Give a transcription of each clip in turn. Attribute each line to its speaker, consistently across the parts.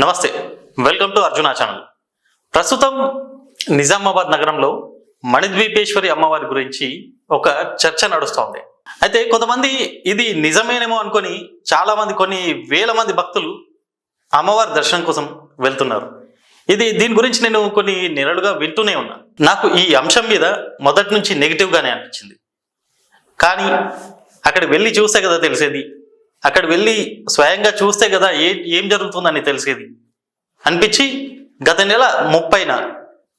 Speaker 1: నమస్తే, welcome to Arjuna channel. ప్రస్తుతం నిజామాబాద్ నగరంలో మణిద్వీపేశ్వరి అమ్మవారి గురించి ఒక చర్చ నడుస్తోంది. అయితే కొంతమంది ఇది నిజమేనేమో అనుకొని చాలా మంది, కొన్ని వేల మంది భక్తులు అమ్మవారి దర్శనం కోసం వెళ్తున్నారు. దీని గురించి నేను కొన్ని నెలలుగా వింటూనే ఉన్నా. నాకు ఈ అంశం మీద మొదటి నుంచి నెగిటివ్గానే అనిపించింది. కానీ అక్కడ వెళ్ళి చూస్తే కదా తెలిసేది, అక్కడ వెళ్ళి స్వయంగా చూస్తే కదా ఏం జరుగుతుందని తెలిసేది అనిపించి గత నెల 30న,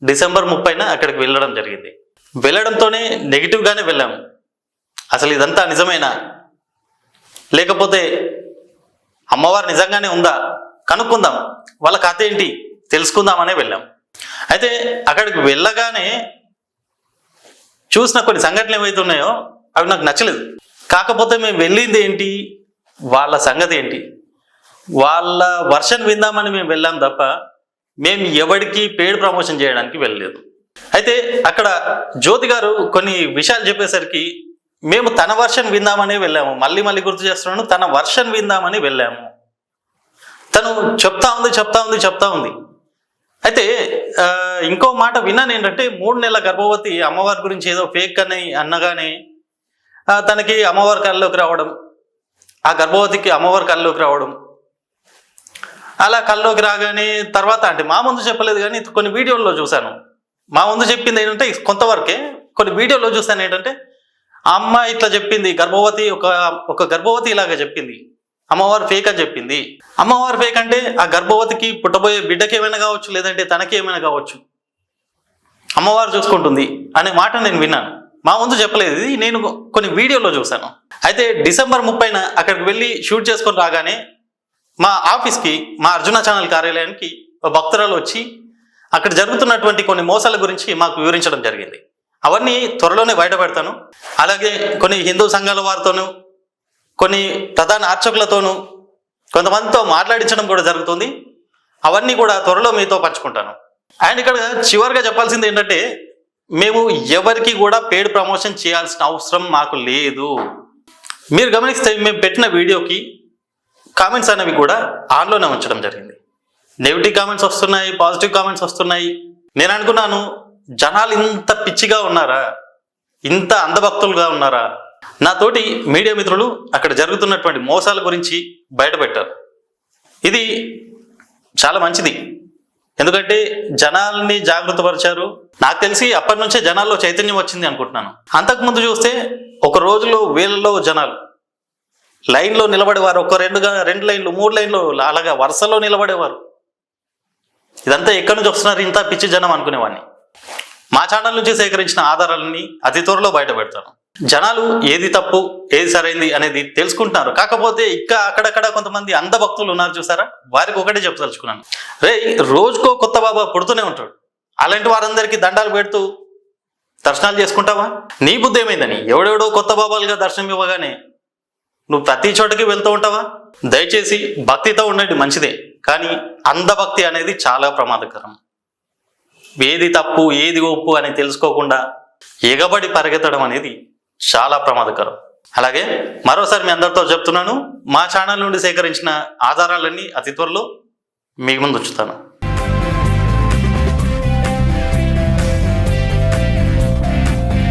Speaker 1: డిసెంబర్ 30న అక్కడికి వెళ్ళడం జరిగింది. వెళ్ళడంతోనే నెగిటివ్గానే వెళ్ళాము. అసలు ఇదంతా నిజమేనా, లేకపోతే అమ్మవారు నిజంగానే ఉందా కనుక్కుందాం, వాళ్ళ కథ ఏంటి తెలుసుకుందామనే వెళ్ళాం. అయితే అక్కడికి వెళ్ళగానే చూసిన కొన్ని సంఘటనలు ఏవైతే ఉన్నాయో అవి నాకు నచ్చలేదు. కాకపోతే మేము వెళ్ళింది ఏంటి, వాళ్ళ సంగతి ఏంటి, వాళ్ళ వర్షన్ విందామని మేము వెళ్ళాం తప్ప మేము ఎవరికి పెయిడ్ ప్రమోషన్ చేయడానికి వెళ్ళలేదు. అయితే అక్కడ జ్యోతి గారు కొన్ని విషయాలు చెప్పేసరికి మేము తన వర్షన్ విందామని వెళ్ళాము. మళ్ళీ గుర్తు చేస్తున్నాను, తన వర్షన్ విందామని వెళ్ళాము. తను చెప్తా ఉంది. అయితే ఇంకో మాట విన్నాను ఏంటంటే, 3 నెలల గర్భవతి అమ్మవారి గురించి ఏదో ఫేక్ అని అన్నగానే తనకి అమ్మవారి కళ్ళలోకి రావడం, ఆ గర్భవతికి అమ్మవారి కళ్ళలోకి రావడం, అలా కళ్ళలోకి రాగానే తర్వాత అంటే మా ముందు చెప్పలేదు కానీ కొన్ని వీడియోల్లో చూశాను. మా ముందు చెప్పింది ఏంటంటే కొంతవరకే, కొన్ని వీడియోలో చూశాను ఏంటంటే ఆ అమ్మ ఇట్లా చెప్పింది, గర్భవతి ఒక గర్భవతి ఇలాగా చెప్పింది, అమ్మవారు ఫేక్ అని చెప్పింది. అమ్మవారు ఫేక్ అంటే ఆ గర్భవతికి పుట్టబోయే బిడ్డకి ఏమైనా కావచ్చు, లేదంటే తనకి ఏమైనా కావచ్చు, అమ్మవారు చూసుకుంటుంది అనే మాట నేను విన్నాను. మా ముందు చెప్పలేదు, ఇది నేను కొన్ని వీడియోలో చూశాను. అయితే డిసెంబర్ 30న అక్కడికి వెళ్ళి షూట్ చేసుకొని రాగానే మా ఆఫీస్కి, మా అర్జున ఛానల్ కార్యాలయానికి భక్తురాలు వచ్చి అక్కడ జరుగుతున్నటువంటి కొన్ని మోసాల గురించి మాకు వివరించడం జరిగింది. అవన్నీ త్వరలోనే బయటపెడతాను. అలాగే కొన్ని హిందూ సంఘాల వారితోనూ, కొన్ని ప్రధాన అర్చకులతోనూ కొంతమందితో మాట్లాడించడం కూడా జరుగుతుంది. అవన్నీ కూడా త్వరలో మీతో పంచుకుంటాను. అండ్ ఇక్కడ చివరిగా చెప్పాల్సింది ఏంటంటే, మేము ఎవరికి కూడా పెయిడ్ ప్రమోషన్ చేయాల్సిన అవసరం మాకు లేదు. మీరు గమనిస్తే మేము పెట్టిన వీడియోకి కామెంట్స్ అనేవి కూడా ఆన్లోనే ఉంచడం జరిగింది. నెగిటివ్ కామెంట్స్ వస్తున్నాయి, పాజిటివ్ కామెంట్స్ వస్తున్నాయి. నేను అనుకున్నాను, జనాలు ఇంత పిచ్చిగా ఉన్నారా, ఇంత అంధభక్తులుగా ఉన్నారా? నాతోటి మీడియా మిత్రులు అక్కడ జరుగుతున్నటువంటి మోసాల గురించి బయటపెట్టారు. ఇది చాలా మంచిది, ఎందుకంటే జనాల్ని జాగృతపరిచారు. నాకు తెలిసి అప్పటి నుంచే జనాల్లో చైతన్యం వచ్చింది అనుకుంటున్నాను. అంతకుముందు చూస్తే ఒక రోజులో వేలలో జనాలు లైన్లో నిలబడేవారు. ఒక 2 లైన్లు 3 లైన్లు అలాగా వరుసలో నిలబడేవారు. ఇదంతా ఎక్కడి నుంచి వస్తున్నారు ఇంత పిచ్చి జనం అనుకునేవాడిని. మా ఛానల్ నుంచి సేకరించిన ఆధారాలని అతి త్వరలో బయట పెడతాను. జనాలు ఏది తప్పు ఏది సరైంది అనేది తెలుసుకుంటున్నారు. కాకపోతే ఇంకా అక్కడక్కడ కొంతమంది అంధభక్తులు ఉన్నారు చూసారా, వారికి ఒకటే చెప్పదలుచుకున్నాను. రోజుకో కొత్త బాబా పుడుతూనే ఉంటాడు. అలాంటి వారందరికీ దండాలు పెడుతూ దర్శనాలు చేసుకుంటావా? నీ బుద్ధి ఏమైందని ఎవడెవడో కొత్త బాబాలుగా దర్శనం ఇవ్వగానే నువ్వు ప్రతి చోటకి వెళ్తూ ఉంటావా? దయచేసి భక్తితో ఉండండి, మంచిదే. కానీ అంధభక్తి అనేది చాలా ప్రమాదకరం. ఏది తప్పు ఏది ఒప్పు అని తెలుసుకోకుండా ఎగబడి పరిగెత్తడం అనేది చాలా ప్రమాదకరం. అలాగే మరోసారి మీ అందరితో చెప్తున్నాను, మా ఛానల్ నుండి సేకరించిన ఆధారాలన్నీ అతి త్వరలో మీ ముందు ఉంచుతాను.